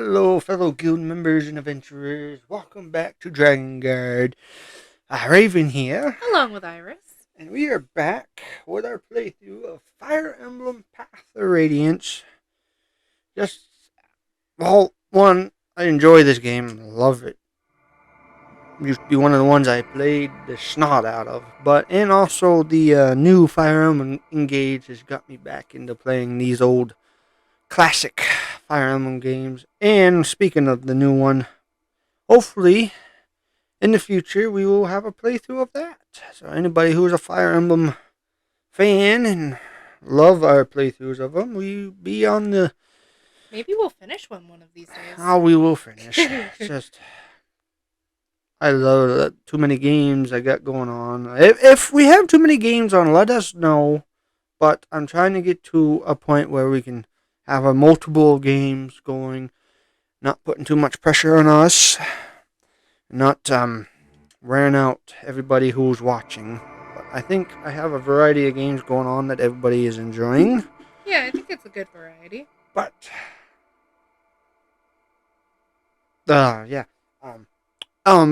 Hello, fellow guild members and adventurers. Welcome back to Dragon Guard. Raven here, Along with Iris. and we are back with our playthrough of Fire Emblem Path of Radiance. I enjoy this game. Love it. Used to be one of the ones I played the snot out of. And also the new Fire Emblem Engage has got me back into playing these old classic Fire Emblem games. And speaking of the new one, hopefully in the future we will have a playthrough of that. So anybody who is a Fire Emblem fan and love our playthroughs of them, we be on the. Maybe we'll finish one of these days. Oh, we will finish. It's just I love too many games I got going on. If we have too many games on, let us know. But I'm trying to get to a point where we can have a multiple games going, not putting too much pressure on us, not wearing out everybody who's watching. But I think I have a variety of games going on that everybody is enjoying. Yeah, I think it's a good variety. But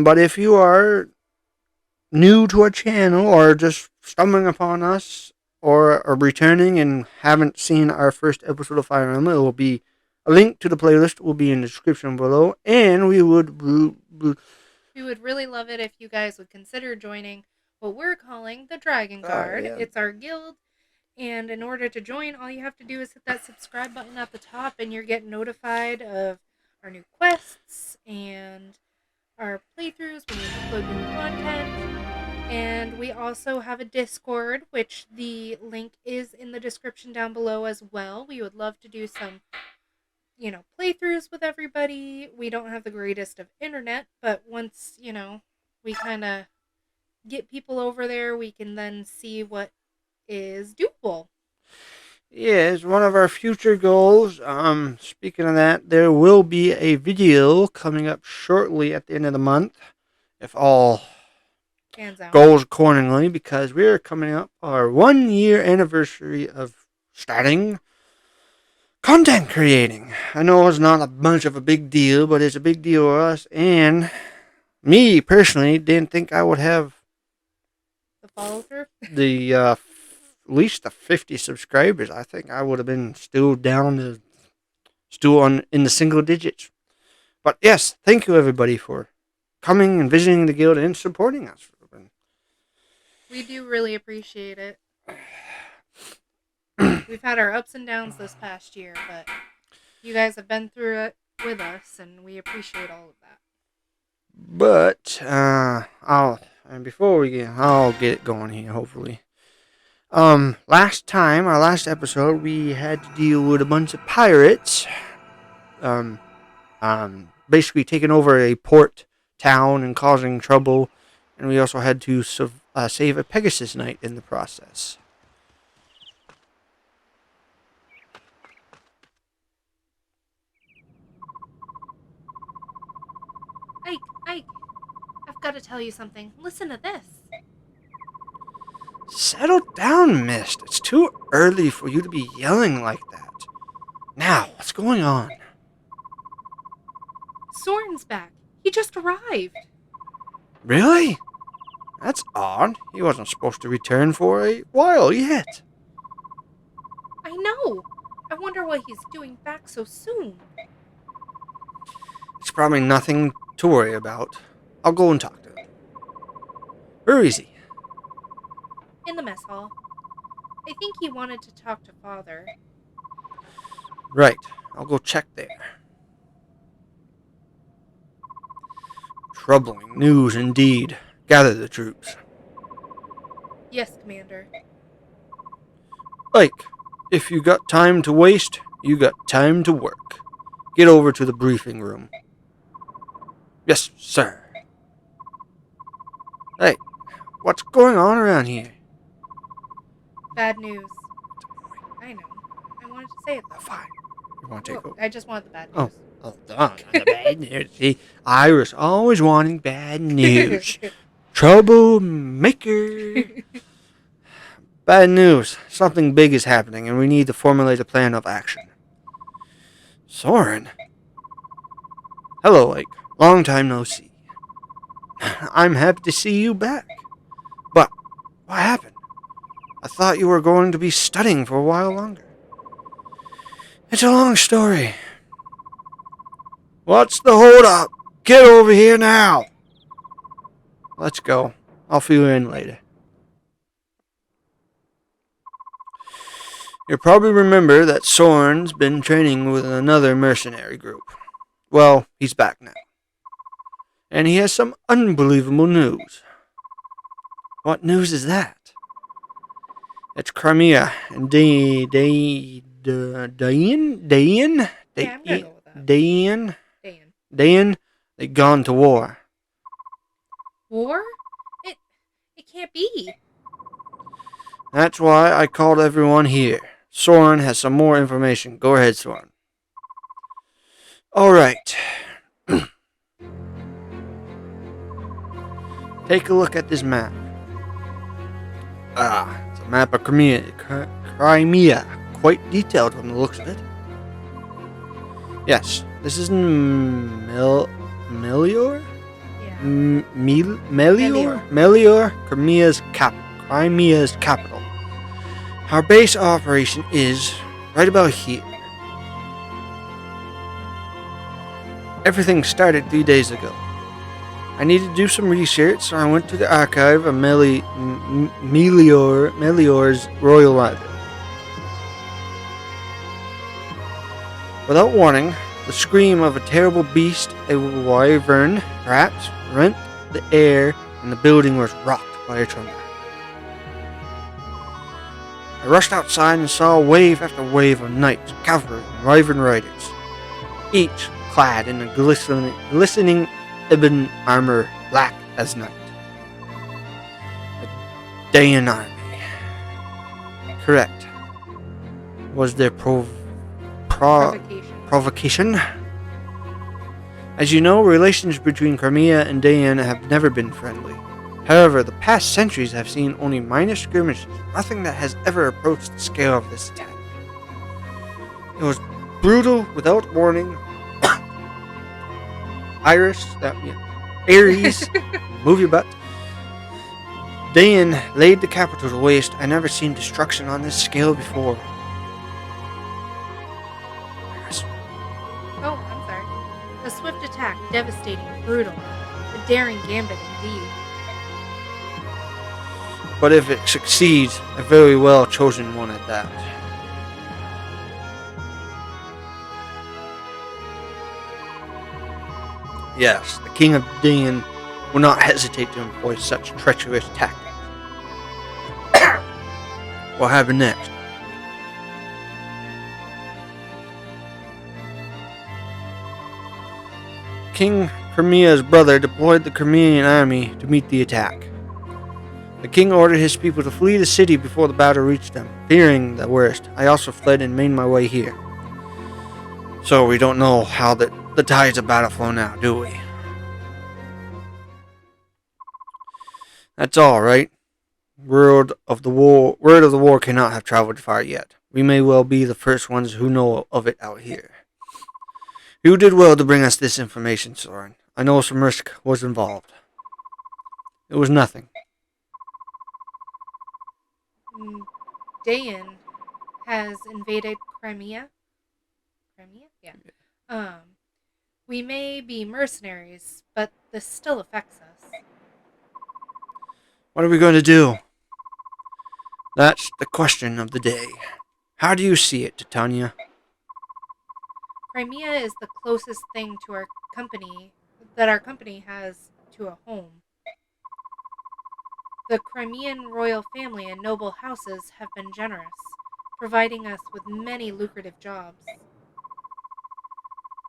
but if you are new to our channel or just stumbling upon us or are returning and haven't seen our first episode of Fire Emblem, it will be a link to the playlist will be in the description below, and we would really love it if you guys would consider joining what we're calling the Dragon Guard. Yeah. It's our guild, and in order to join, all you have to do is hit that subscribe button at the top, and you're getting notified of our new quests and our playthroughs when we upload new content. And we also have a Discord, which the link is in the description down below as well. We would love to do some, playthroughs with everybody. We don't have the greatest of internet, but once, we kind of get people over there, we can then see what is doable. Yeah, it's one of our future goals. Speaking of that, there will be a video coming up shortly at the end of the month, if all goes accordingly, because we're coming up our 1 year anniversary of starting content creating. I know it's not much of a big deal, but it's a big deal for us. And me personally didn't think I would have the follow through. The at least the 50 subscribers. I think I would have been still in the single digits. But yes, thank you everybody for coming and visiting the guild and supporting us. We do really appreciate it. We've had our ups and downs this past year, but you guys have been through it with us, and we appreciate all of that. But I'll get it going here, hopefully. Last time, our last episode, we had to deal with a bunch of pirates. Basically taking over a port town and causing trouble, and we also had to save a Pegasus Knight in the process. Ike, I've got to tell you something. Listen to this. Settle down, Mist. It's too early for you to be yelling like that. Now, what's going on? Soren's back. He just arrived. Really? That's odd. He wasn't supposed to return for a while yet. I know. I wonder what he's doing back so soon. It's probably nothing to worry about. I'll go and talk to him. Where is he? In the mess hall. I think he wanted to talk to Father. Right. I'll go check there. Troubling news indeed. Gather the troops. Yes, Commander. Ike, if you got time to waste, you got time to work. Get over to the briefing room. Yes, sir. Hey, what's going on around here? Bad news. I know. I wanted to say it though. Fine. You want to take over? I just wanted the bad news. The bad news. See, Iris always wanting bad news. Troublemaker. Bad news. Something big is happening, and we need to formulate a plan of action. Soren? Hello, Ike. Long time no see. I'm happy to see you back. But, what happened? I thought you were going to be studying for a while longer. It's a long story. What's the hold up? Get over here now! Let's go. I'll fill you in later. You probably remember that Soren's been training with another mercenary group. Well, he's back now. And he has some unbelievable news. What news is that? It's Crimea and Yeah, I'm gonna go with that. Dayan, Dan. they gone to war. War? It can't be. That's why I called everyone here. Soren has some more information. Go ahead, Soren. Alright. Take a look at this map. It's a map of Crimea. Quite detailed from the looks of it. Yes, this is Melior? Yeah. Melior, Crimea's capital. Our base operation is right about here. Everything started 3 days ago. I needed to do some research, so I went to the archive of Melior's royal library. Without warning, the scream of a terrible beast, a wyvern, perhaps, rent the air, and the building was rocked by a tremor. I rushed outside and saw wave after wave of knights, cavalry, and wyvern riders, each clad in a glistening ebon armor black as night. A Dayan army. Correct. Was their provocation. As you know, relations between Crimea and Dayan have never been friendly. However, the past centuries have seen only minor skirmishes, nothing that has ever approached the scale of this attack. It was brutal without warning. Ares, move your butt. Dayan laid the capital to waste. I never seen destruction on this scale before. Oh, I'm sorry. A swift attack, devastating, brutal. A daring gambit indeed. But if it succeeds, a very well chosen one at that. Yes, the king of Dayan will not hesitate to employ such treacherous tactics. What happened next? King Crimea's brother deployed the Crimean army to meet the attack. The king ordered his people to flee the city before the battle reached them. Fearing the worst, I also fled and made my way here. So we don't know how the tides of battle flow now, do we? That's all, right? Word of the war cannot have traveled far yet. We may well be the first ones who know of it out here. You did well to bring us this information, Soren. I know some risk was involved. It was nothing. Dayan has invaded Crimea. Crimea? Yeah. We may be mercenaries, but this still affects us. What are we going to do? That's the question of the day. How do you see it, Titania? Crimea is the closest thing to our company that our company has to a home. The Crimean royal family and noble houses have been generous, providing us with many lucrative jobs.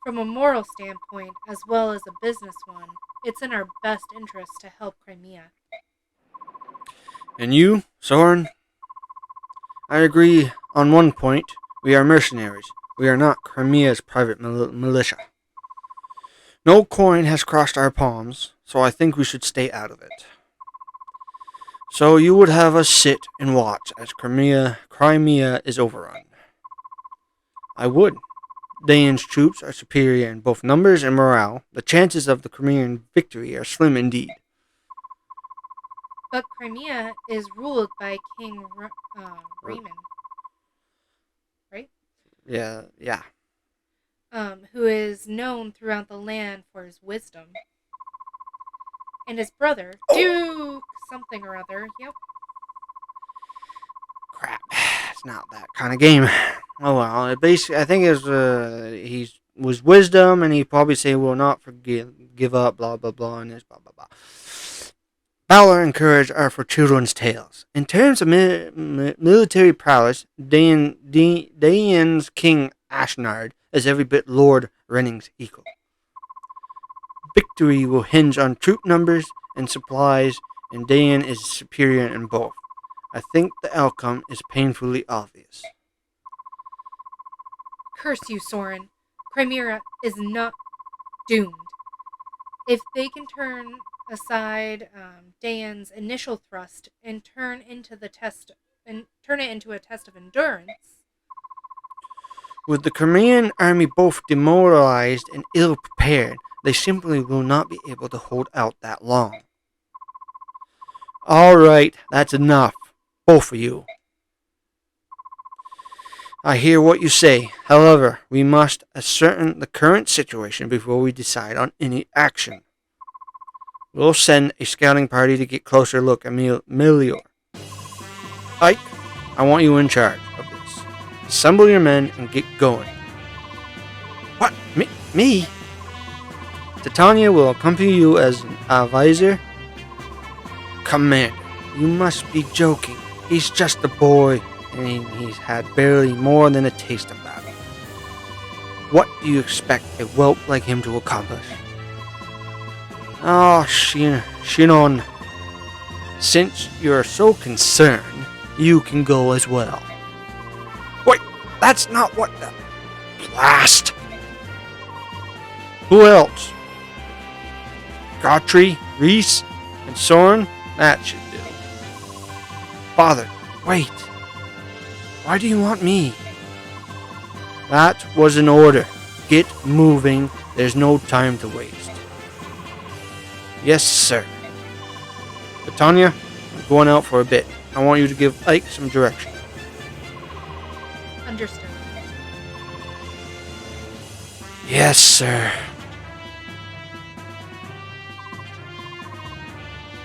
From a moral standpoint, as well as a business one, it's in our best interest to help Crimea. And you, Soren? I agree on one point. We are mercenaries. We are not Crimea's private militia. No coin has crossed our palms, so I think we should stay out of it. So you would have us sit and watch as Crimea is overrun. I would. Dayan's troops are superior in both numbers and morale, the chances of the Crimean victory are slim indeed. But Crimea is ruled by King Raymond, right? Yeah. Who is known throughout the land for his wisdom. And his brother, Duke something or other, yep. Crap. It's not that kind of game. Oh well, it basically, I think it was, he was wisdom, and he probably say, will not give up, blah, blah, blah, and this, blah, blah, blah. Valor and courage are for children's tales. In terms of military prowess, Dayan's King Ashnard is every bit Lord Renning's equal. Victory will hinge on troop numbers and supplies, and Dayan is superior in both. I think the outcome is painfully obvious. Curse you, Soren. Crimea is not doomed. If they can turn aside Dayan's initial thrust and turn it into a test of endurance. With the Crimean army both demoralized and ill prepared, they simply will not be able to hold out that long. All right, that's enough, both of you. I hear what you say. However, we must ascertain the current situation before we decide on any action. We'll send a scouting party to get a closer look at Melior. Ike, I want you in charge of this. Assemble your men and get going. What? Me? Titania will accompany you as an advisor? Commander, you must be joking. He's just a boy, and he's had barely more than a taste of battle. What do you expect a whelp like him to accomplish? Oh, Shinon. Since you're so concerned, you can go as well. Wait, that's not what the... Blast! Who else? Gautry, Reese, and Soren? That should do. Father, wait. Why do you want me? That was an order. Get moving. There's no time to waste. Yes, sir. Titania, I'm going out for a bit. I want you to give Ike some direction. Understood. Yes, sir.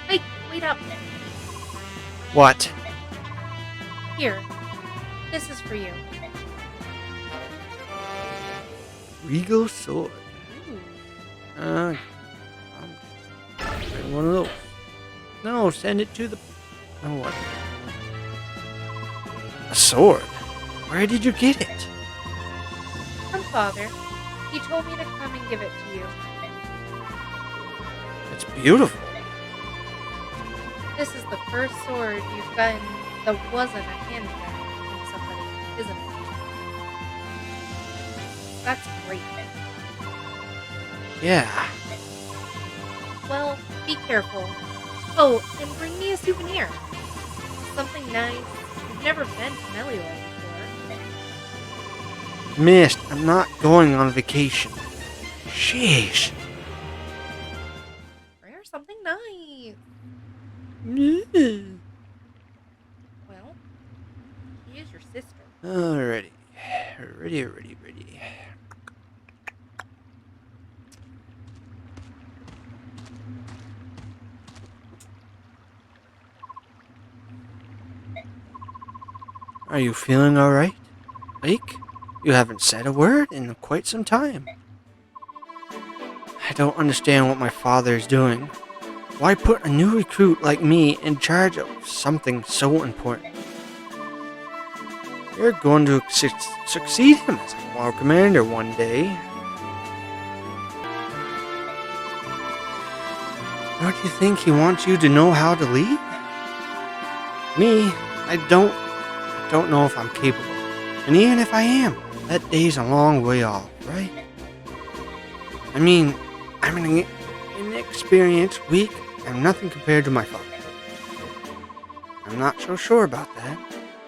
Ike, wait up. What? Here. This is for you. Regal sword. Ooh. One of those. No, send it to the... Oh, what? A sword? Where did you get it? From Father. He told me to come and give it to you. It's beautiful. This is the first sword you've gotten that wasn't a handgun from somebody, isn't it? That's great. Yeah. Well, be careful. Oh, and bring me a souvenir. Something nice. You've never been to Melior before. Mist, I'm not going on vacation. Sheesh. Bring her something nice. Well, she is your sister. Alrighty. Ready. Are you feeling alright, Ike? You haven't said a word in quite some time. I don't understand what my father is doing. Why put a new recruit like me in charge of something so important? You're going to succeed him as a war commander one day. Don't you think he wants you to know how to lead? Me, I don't know if I'm capable. And even if I am, that day's a long way off, right? I mean, I'm an inexperienced, weak, and nothing compared to my father. I'm not so sure about that.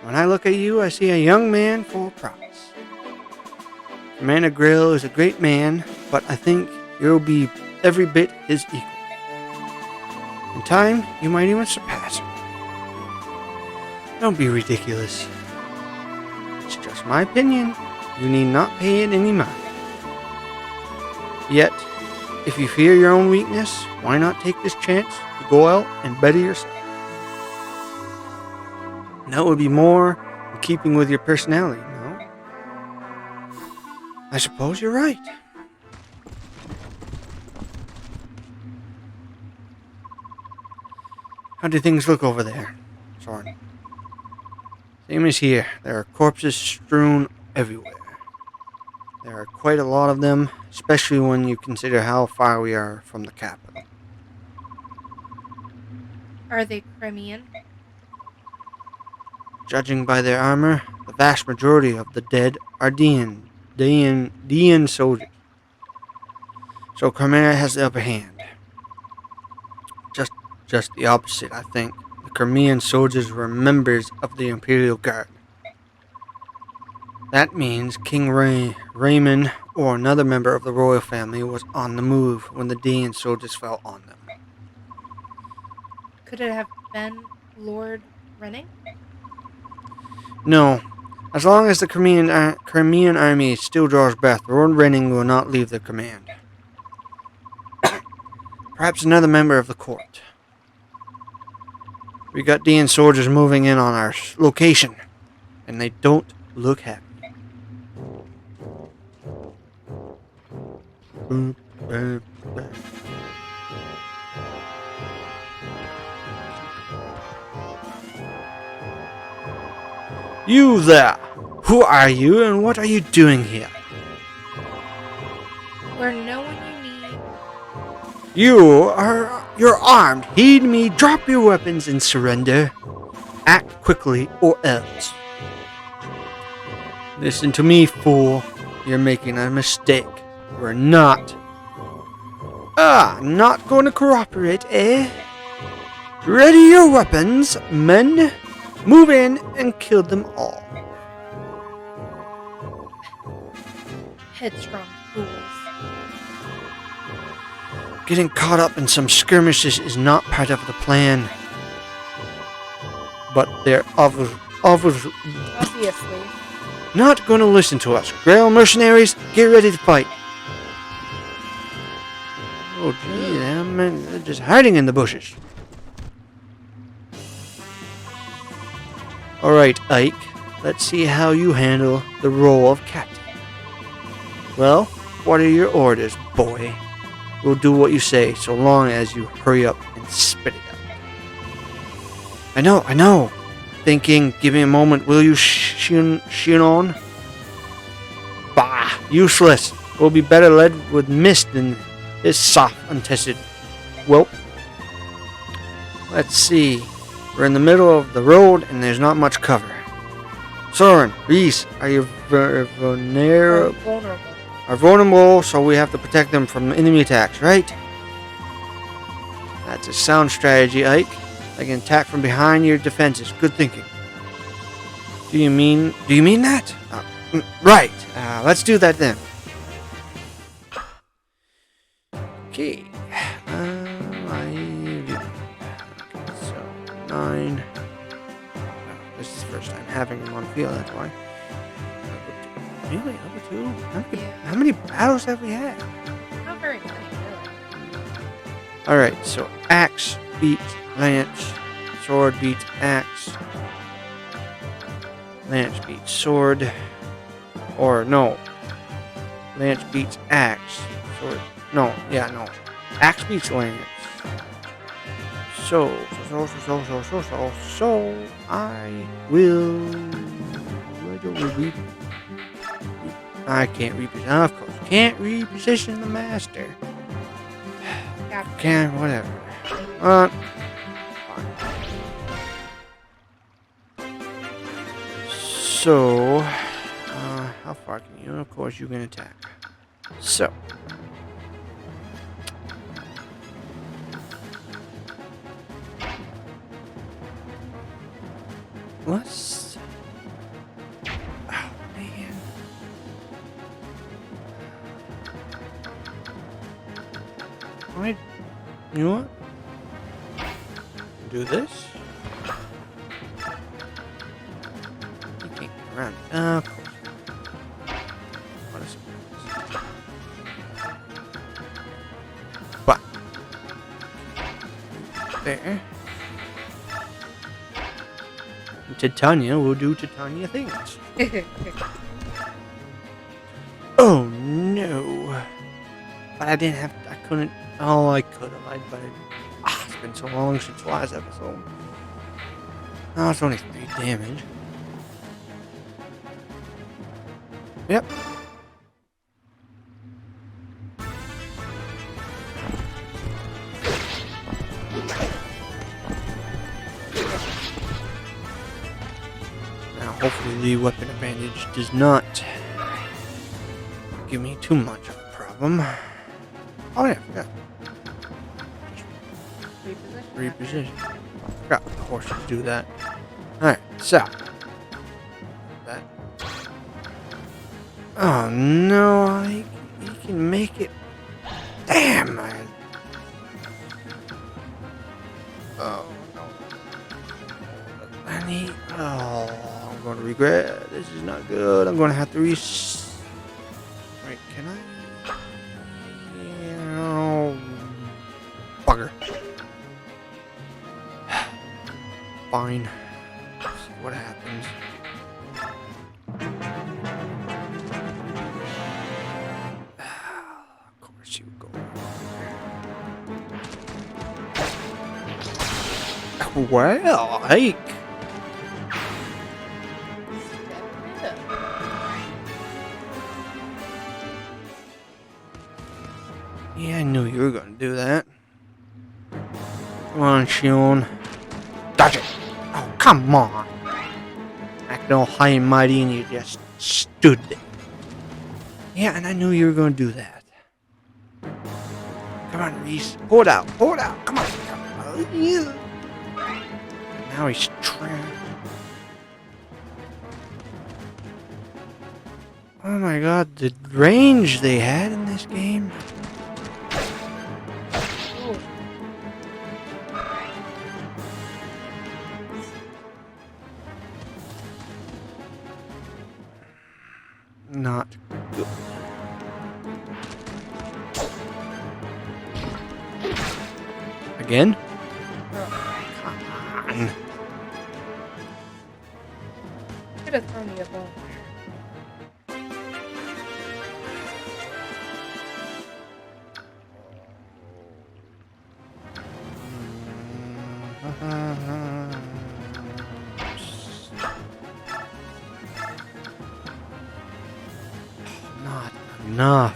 When I look at you, I see a young man full of promise. Commander Grill is a great man, but I think you'll be every bit his equal. In time, you might even surpass him. Don't be ridiculous. It's just my opinion. You need not pay it any mind. Yet, if you fear your own weakness, why not take this chance to go out and better yourself? And that would be more in keeping with your personality, no? I suppose you're right. How do things look over there, Soren? Same as here. There are corpses strewn everywhere. There are quite a lot of them, especially when you consider how far we are from the capital. Are they Crimean? Judging by their armor, the vast majority of the dead are Dian soldiers. So Crimea has the upper hand. Just the opposite, I think. The Crimean soldiers were members of the Imperial Guard. That means King Raymond or another member of the royal family was on the move when the Dian soldiers fell on them. Could it have been Lord Renning? No. As long as the Crimean army still draws breath, Lord Renning will not leave the command. Perhaps another member of the court. We got Dian soldiers moving in on our location, and they don't look happy. You there! Who are you and what are you doing here? We're no one you need. You're armed. Heed me, drop your weapons and surrender. Act quickly or else. Listen to me, fool. You're making a mistake. We're not. Not going to cooperate, eh? Ready your weapons, men. Move in and kill them all. Headstrong fools. Getting caught up in some skirmishes is not part of the plan. But they're obviously not going to listen to us. Grail mercenaries, get ready to fight. Oh, gee, man, they're just hiding in the bushes. Alright, Ike, let's see how you handle the role of captain. Well, what are your orders, boy? We'll do what you say, so long as you hurry up and spit it out. I know. Thinking, give me a moment, will you, Shinon? Bah, useless. We'll be better led with mist than this soft, untested whelp. Let's see. We're in the middle of the road and there's not much cover. Soren, Reese, are you vulnerable, so we have to protect them from enemy attacks, right? That's a sound strategy, Ike. They can attack from behind your defenses. Good thinking. Do you mean that? Right. Let's do that then. Okay. So 9. This is the first time having him on field. That's why. Really, level 2? How many battles have we had? Not very many, really. Alright, so axe beats lance, sword beats axe, lance beats sword, or no, lance beats axe, sword, no, axe beats lance. So I will, I can't reposition, of course, can't reposition the master. Can, whatever. Fine. So, how far can you? Of course, you can attack. So. Let's. Oh, man. You know what? Do this. You can't get around it. Of course. What is it? But there. Titania will do Titania things. Oh no! But I didn't have. I couldn't. Oh, I could have. But it's been so long since the last episode. Oh, it's only 3 damage. Yep. Now, hopefully, the weapon advantage does not give me too much of a problem. Oh yeah, I forgot. Reposition. Forgot the horses do that. Alright, so. That. Oh no, he can make it. Damn, man. Oh no. I need. Oh, I'm going to regret. This is not good. I'm going to have to Wait, can I? Oh, bugger. Fine. Let's see what happens. Of course you go. Well, hike. Yeah, I knew you were going to do that. Come on, Sean. Dodge it. Oh, come on. Acting all high and mighty and you just stood there. Yeah, and I knew you were going to do that. Come on, Reese. Pull it out. Pull it out. Come on. Oh, yeah. Now he's trying. Oh my god, the range they had in this game. Not good. Again? Come on. Could have thrown you a bone Not enough.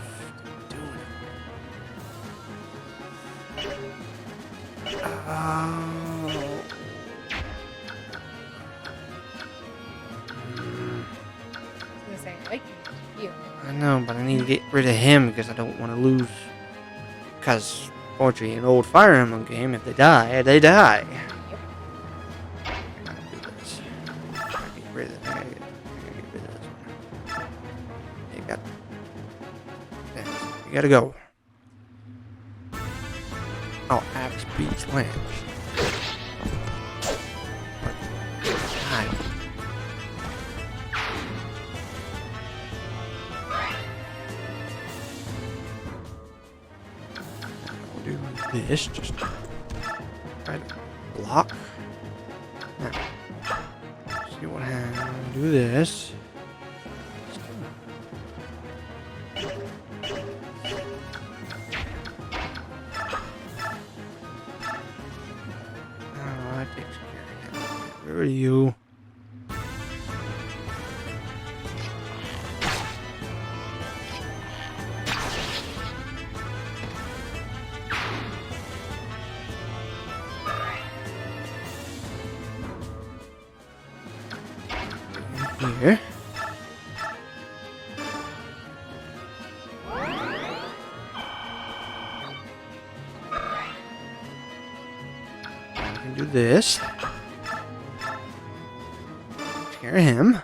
I know, but I need to get rid of him because I don't want to lose. Because, fortunately, an old Fire Emblem game, if they die, they die. Yep. I gotta do this. I gotta get rid of it. I gotta get rid of this one. You gotta go. Oh, axe beats lance. God. I'll do this. Just try to block. Now, see what happens. Do this. Where are you? Here. I can do this. Scare him.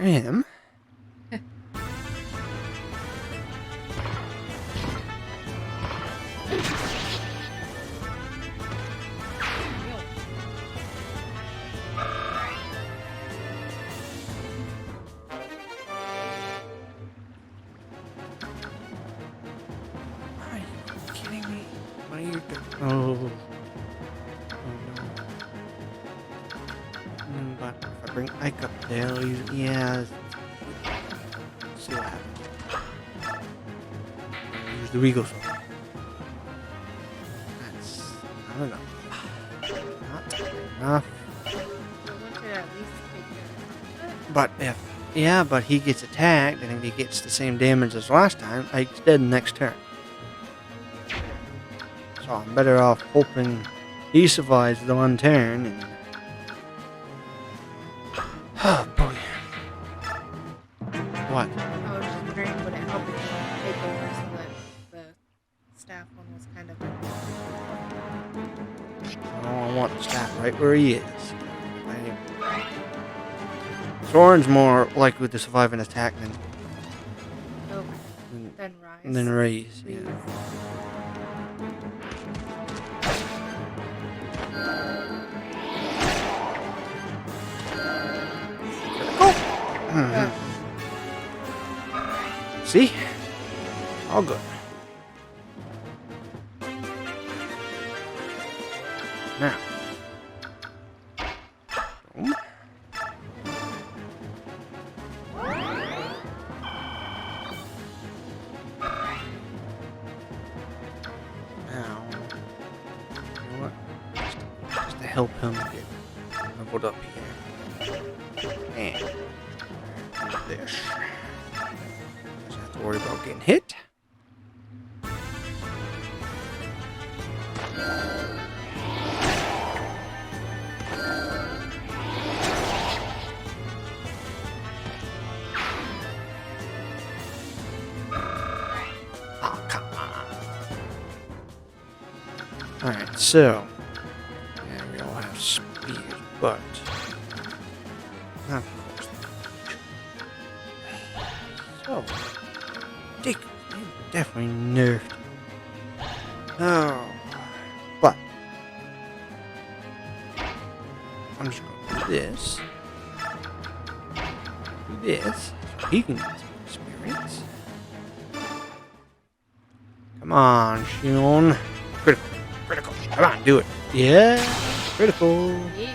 him. Are you kidding me? What are you doing? Oh. But if I bring Ike up there, I'll use, yeah. Let's see what happens. Use the Regal Sword. That's not enough. Not enough. But but he gets attacked, and if he gets the same damage as last time, Ike's dead next turn. So I'm better off hoping he survives the one turn. And oh boy. What? I was just wondering, would it help if you take over so that the staff one was kind of... Oh, I want the staff right where he is. Soren's more likely to survive an attack than Raise. Yeah. Mm-hmm. See? All good. Now. Boom. Now. You know what? Just to help him get leveled up here. And this. Doesn't have to worry about getting hit. Oh, come on. Alright, so. Yeah, we all have speed, but. Of course. So. Dick. Definitely nerfed. Oh. But. I'm just going to do this. Do this. So he can get some experience. Come on, Shion. Critical. Critical. Come on, do it. Yeah. Critical. Yeah.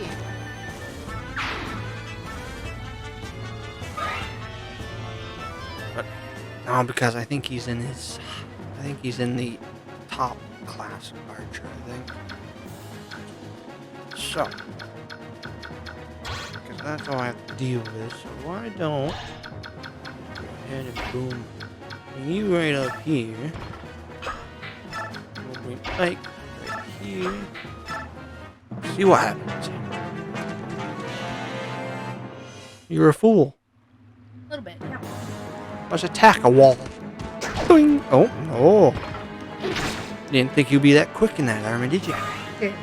But no, because I think he's in his. I think he's in the top class of archer. I think. So. Because that's all I have to deal with. So why don't go ahead and boom. Bring you right up here. We'll bring Ike right here. See what happens. You're a fool. A little bit, yeah. Let's attack a wall. Boing. Oh, no. Didn't think you'd be that quick in that armor, did you? Yeah.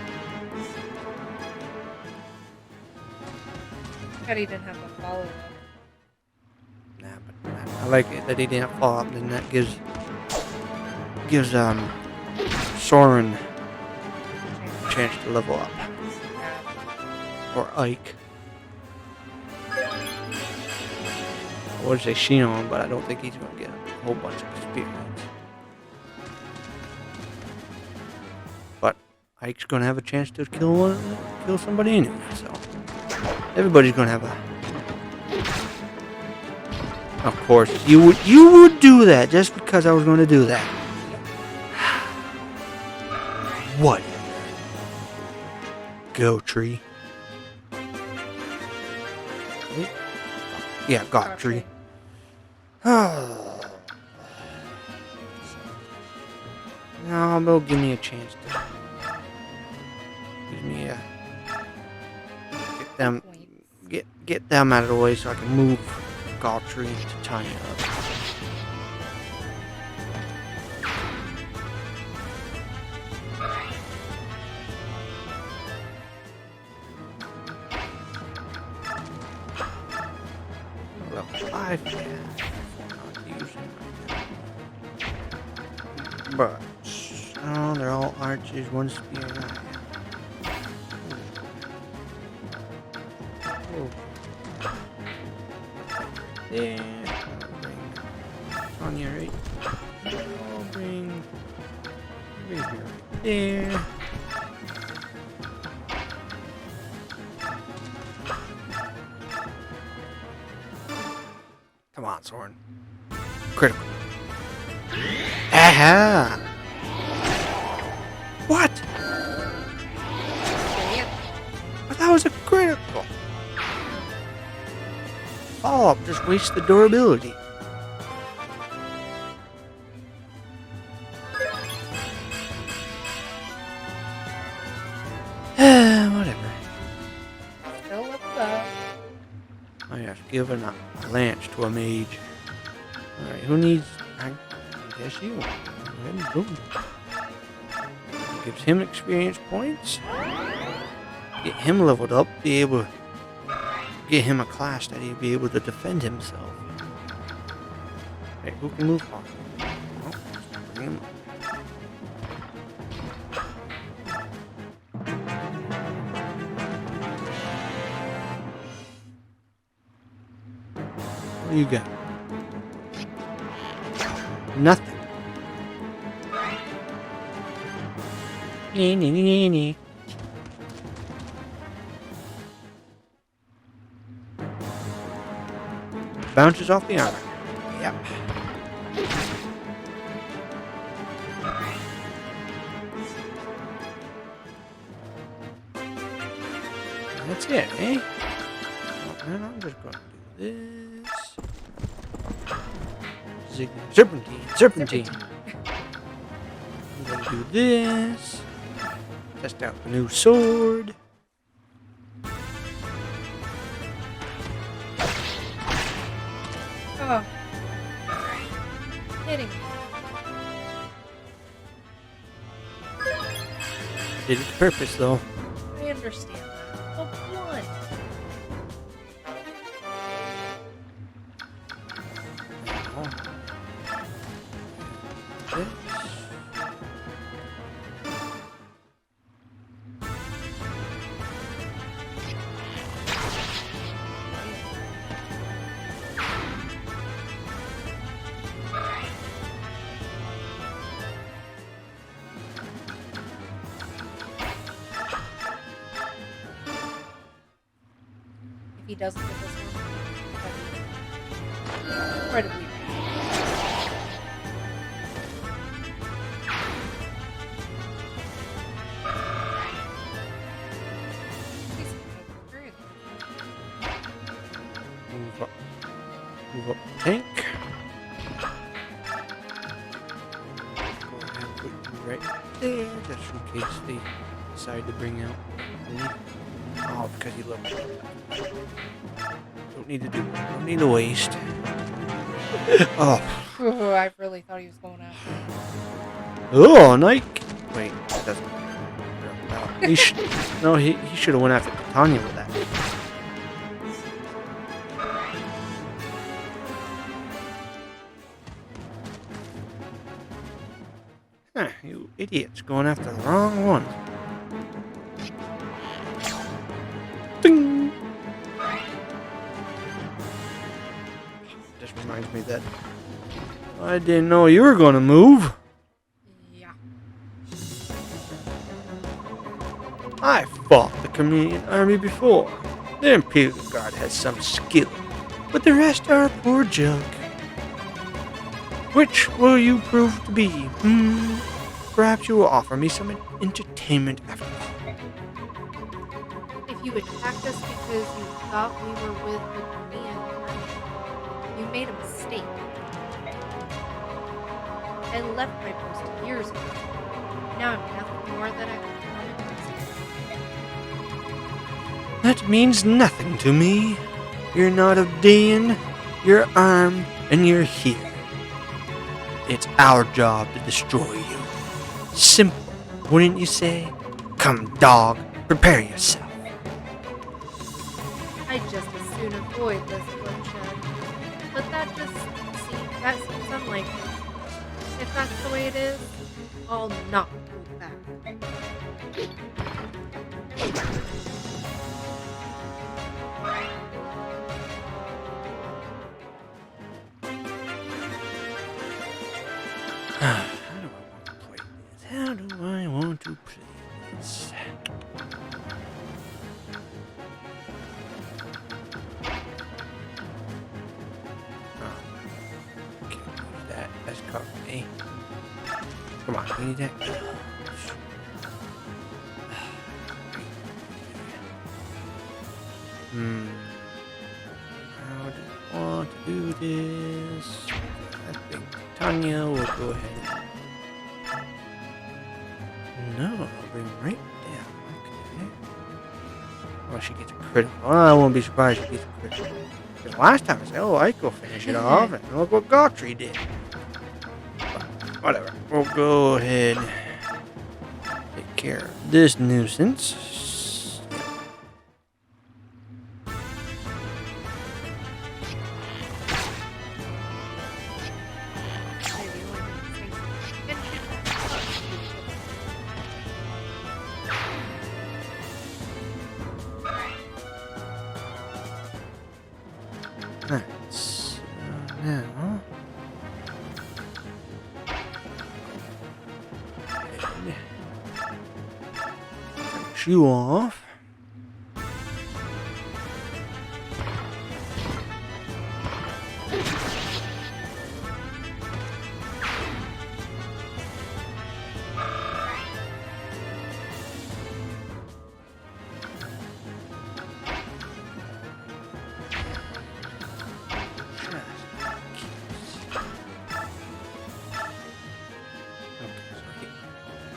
Thought he didn't have a follow-up. Nah, but I like it that he didn't fall up. Then that gives Soren a chance to level up. Or Ike. I would say Shion, but I don't think he's going to get a whole bunch of experience. But Ike's going to have a chance to kill somebody anyway, so everybody's going to have a. Of course, you would do that just because I was going to do that. What? Go tree. Yeah, got tree. No, they'll give me a chance to. Give me a. Get them out of the way so I can move Galtree to Tanya up. I can. Not using them. But oh, they're all archers, one spear. Oh. There. On your right. I'll bring here right there. Come on, Soren. Critical. Aha! What? But that was a critical. Follow-up just wastes the durability. Whatever. Still up though. I have given a lance to a mage. Alright, who needs... I guess you. Go ahead and boom. Gives him experience points. Get him leveled up. Be able to get him a class that he'll be able to defend himself. Hey, who can move on? Oh, bring him up. What do you got? Nothing. Nee. Bounces off the armor. Yep. That's it, eh? Oh, and I'm just going to do this. Serpentine. I'm going to do this. Test out the new sword. Oh. Hitting me. Did its purpose, though. I understand that. Oh, one. This. If he doesn't get this one, that'd be incredibly bad. Move up the tank. Go ahead and put you right there, just in case they decide to bring out. Oh, because he loves it. Don't need to do. Don't need to waste. Oh. Oh, I really thought he was going after me. Oh, Nike. Wait, that doesn't. No, he should have went after Tanya with that. Huh, you idiots going after the wrong one. Ding! Just reminds me that I didn't know you were going to move. Yeah. I fought the Chameleon army before. The Imperial Guard has some skill, but the rest are poor junk. Which will you prove to be? Perhaps you will offer me some entertainment after all. If you attacked us because you thought we were with the command, you made a mistake. I left my post years ago. Now I'm nothing more than a common prisoner. That means nothing to me. You're not of Dayan, you're armed, and you're here. It's our job to destroy you. Simple, wouldn't you say? Come, dog, prepare yourself. I'd just as soon avoid this bloodshed. But that seems unlikely. If that's the way it is, I'll not move back. How do I want to play this? Can't use that. That's covered, eh? Come on, we need that. How do I want to do this? I think Tanya will go ahead. No, I'll bring right down. Okay. Well, she gets a critical. Well, I won't be surprised if she gets a critical. Because last time I said, oh, I go finish it off, and look what Gautry did. But whatever. We'll go ahead and take care of this nuisance. Alright, now finish you off.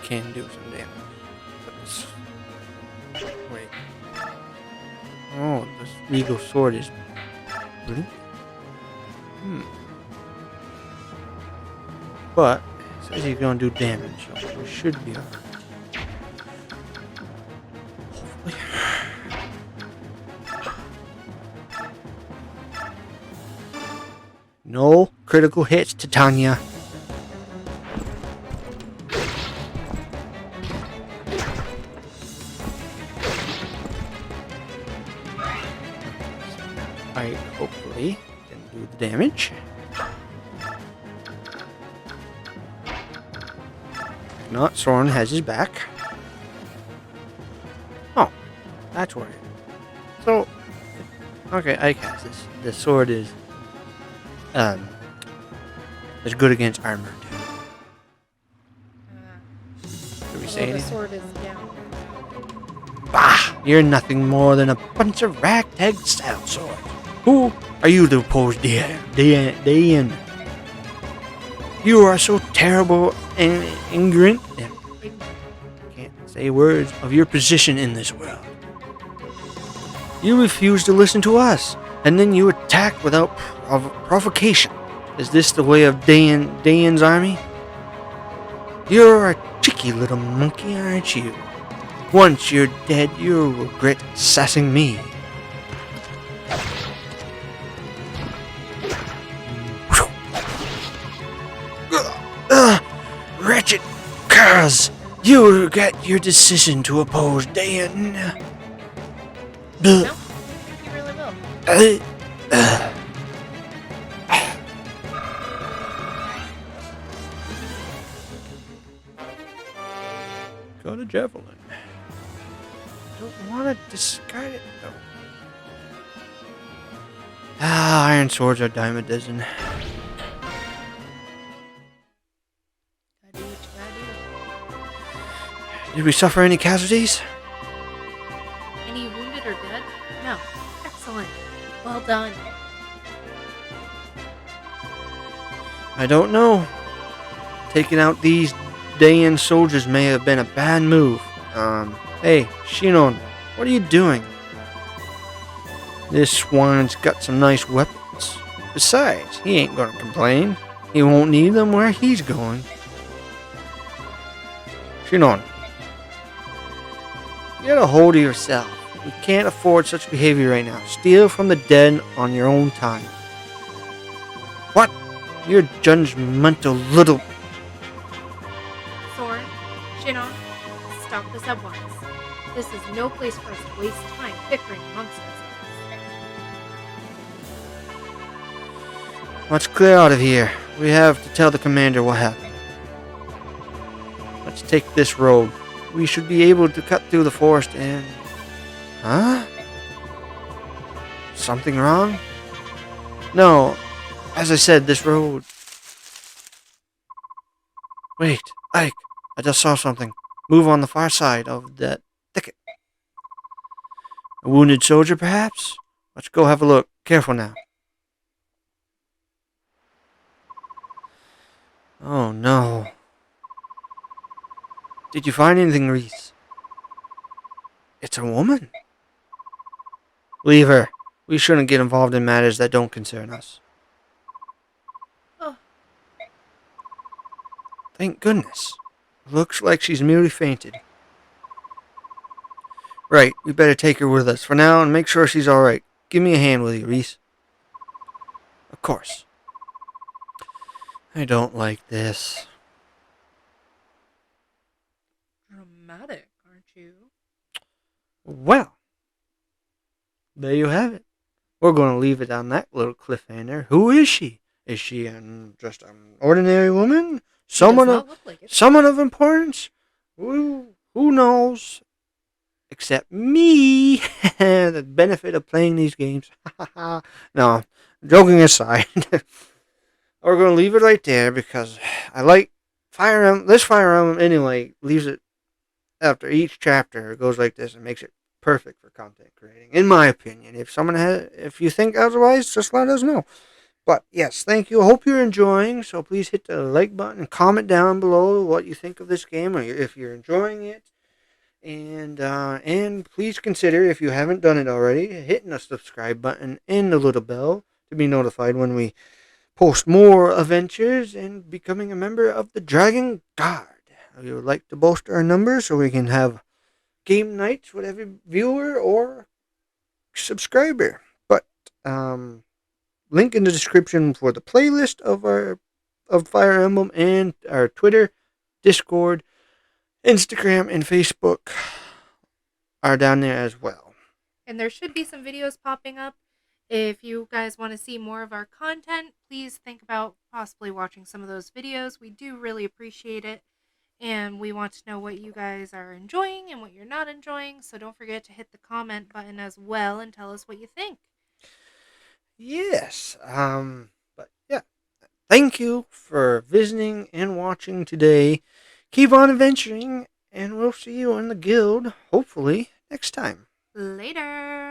Can do some damage. Wait. Oh, this Regal Sword is blue. But it says he's gonna do damage, so we should be alright. Hopefully. No critical hits to Tanya. I hopefully can do the damage. If not, Soren has his back. Oh, that's where it is. So, okay, I cast this. The sword is good against armor too. Did we say The anything? sword is down. Bah! You're nothing more than a bunch of ragtag style swords. Who are you to oppose Dayan? You are so terrible and ignorant. Can't say words of your position in this world. You refuse to listen to us, and then you attack without provocation. Is this the way of Dayan's army? You're a cheeky little monkey, aren't you? Once you're dead, you'll regret sassing me. Wretched curs! You will regret your decision to oppose Dayan. No, I think you really will. Got a javelin. Don't want to discard it though. Iron swords are dime a dozen. Gotta do what you gotta do. Did we suffer any casualties? Any wounded or dead? No. Excellent. Well done. I don't know. Taking out these Dayan soldiers may have been a bad move. Hey, Shinon, what are you doing? This swine's got some nice weapons. Besides, he ain't gonna complain. He won't need them where he's going. Shinon, get a hold of yourself. You can't afford such behavior right now. Steal from the dead on your own time. What? You're judgmental little... Soren, Shinnok, stop this at once. This is no place for us to waste time bickering amongst ourselves. Let's clear out of here. We have to tell the commander what happened. Let's take this road. We should be able to cut through the forest and... Huh? Something wrong? No. As I said, this road... Wait, Ike. I just saw something. Move on the far side of that thicket. A wounded soldier, perhaps? Let's go have a look. Careful now. Oh, no. Did you find anything, Reese? It's a woman. Leave her. We shouldn't get involved in matters that don't concern us. Oh. Thank goodness. Looks like she's merely fainted. Right, we better take her with us for now and make sure she's alright. Give me a hand with you, Reese. Of course. I don't like this. Dramatic, aren't you? Well, there you have it. We're going to leave it on that little cliffhanger. Who is she? Is she just an ordinary woman? Someone of importance? Who knows? Except me. The benefit of playing these games. No, joking aside. We're going to leave it right there because I like Fire Emblem. This Fire Emblem, anyway, leaves it after each chapter. It goes like this and makes it perfect for content creating, in my opinion. If you think otherwise, just let us know. But yes, thank you. I hope you're enjoying. So please hit the like button and comment down below what you think of this game or if you're enjoying it. And please consider, if you haven't done it already, hitting the subscribe button and the little bell to be notified when we post more adventures and becoming a member of the Dragon Guard. We would like to bolster our numbers so we can have game nights with every viewer or subscriber. But link in the description for the playlist of Fire Emblem and our Twitter, Discord, Instagram, and Facebook are down there as well. And there should be some videos popping up. If you guys want to see more of our content, please think about possibly watching some of those videos. We do really appreciate it. And we want to know what you guys are enjoying and what you're not enjoying. So don't forget to hit the comment button as well and tell us what you think. Yes. But yeah. Thank you for visiting and watching today. Keep on adventuring, and we'll see you in the guild, hopefully, next time. Later.